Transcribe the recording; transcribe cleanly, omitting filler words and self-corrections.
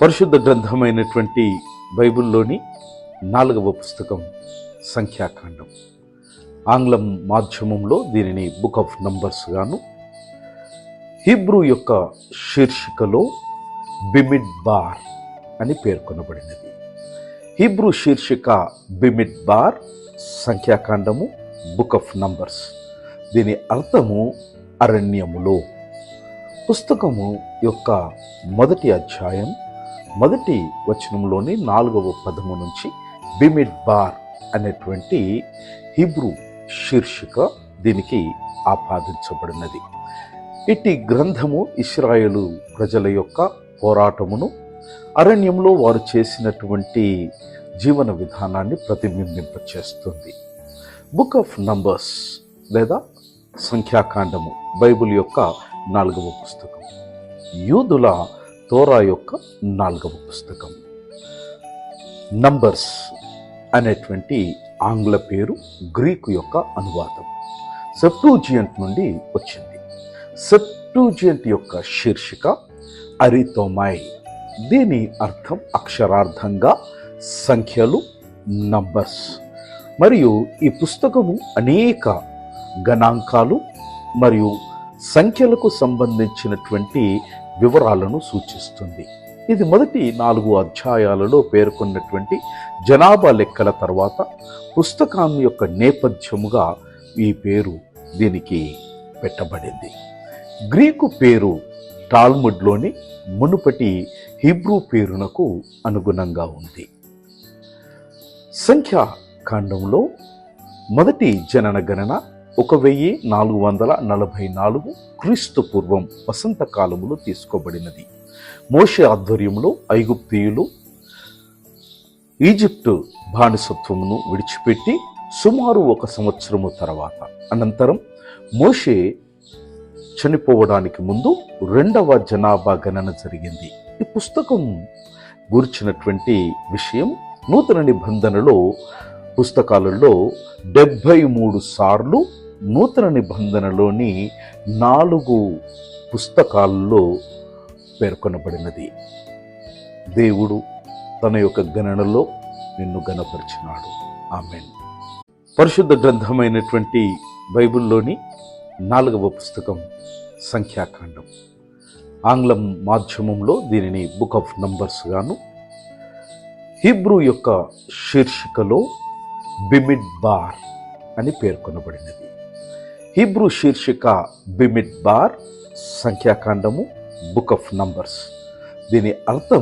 పరిశుద్ధ గ్రంథమైనటువంటి బైబిల్లోని 4వ పుస్తకం సంఖ్యాకాండం. ఆంగ్లం మాధ్యమంలో దీనిని బుక్ ఆఫ్ నంబర్స్ గాను, హీబ్రూ యొక్క శీర్షికలో బిమిడ్బార్ అని పేర్కొనబడినది. హీబ్రూ శీర్షిక బిమిడ్బార్, సంఖ్యాకాండము, బుక్ ఆఫ్ నంబర్స్. దీని అర్థము అరణ్యములో. పుస్తకము యొక్క మొదటి అధ్యాయం మొదటి వచనంలోని 4వ పదము నుంచి బిమిడ్బార్ అనేటువంటి హీబ్రూ శీర్షిక దీనికి ఆపాదించబడినది. ఇట్టి గ్రంథము ఇశ్రాయేలు ప్రజల యొక్క పోరాటమును, అరణ్యంలో వారు చేసినటువంటి జీవన విధానాన్ని ప్రతిబింబింపచేస్తుంది. బుక్ ఆఫ్ నంబర్స్ లేదా సంఖ్యాకాండము బైబిల్ యొక్క 4వ పుస్తకం, యూదుల తోరా యొక్క 4వ పుస్తకం. నంబర్స్ అనేటువంటి ఆంగ్ల పేరు గ్రీకు యొక్క అనువాదం సెప్టూజియంట్ నుండి వచ్చింది. సెప్టూజియంట్ యొక్క శీర్షిక అరిథోమై. దీని అర్థం అక్షరార్థంగా సంఖ్యలు, నంబర్స్. మరియు ఈ పుస్తకము అనేక గణాంకాలు మరియు సంఖ్యలకు సంబంధించినటువంటి వివరాలను సూచిస్తుంది. ఇది మొదటి 4 అధ్యాయాలలో పేర్కొన్నటువంటి జనాభా లెక్కల తర్వాత పుస్తకం యొక్క నేపథ్యముగా ఈ పేరు దీనికి పెట్టబడింది. గ్రీకు పేరు టాల్ముడ్లోని మునుపటి హీబ్రూ పేరునకు అనుగుణంగా ఉంది. సంఖ్యాకాండంలో మొదటి జనన గణన 1444 క్రీస్తు పూర్వం వసంతకాలములో తీసుకోబడినది. మోషే ఆధ్వర్యంలో ఐగుప్తీయులు ఈజిప్టు బానిసత్వమును విడిచిపెట్టి సుమారు 1 సంవత్సరము తర్వాత, అనంతరం మోషే చనిపోవడానికి ముందు 2వ జనాభా గణన జరిగింది. ఈ పుస్తకం గురించినటువంటి విషయం నూతన నిబంధనలో పుస్తకాలలో 73 సార్లు, నూతన నిబంధనలోని 4 పుస్తకాల్లో పేర్కొనబడినది. దేవుడు తన యొక్క గణనలో నిన్ను గణపరిచినాడు. ఆమేన్. పరిశుద్ధ గ్రంథమైనటువంటి బైబిల్లోని 4వ పుస్తకం సంఖ్యాకాండం. ఆంగ్లం మాధ్యమంలో దీనిని బుక్ ఆఫ్ నంబర్స్ గాను, హీబ్రూ యొక్క శీర్షికలో బిమిడ్బార్ అని పేర్కొనబడినది. హీబ్రూ శీర్షిక బిమిడ్బార్, సంఖ్యాకాండము, బుక్ ఆఫ్ నంబర్స్. దీని అర్థం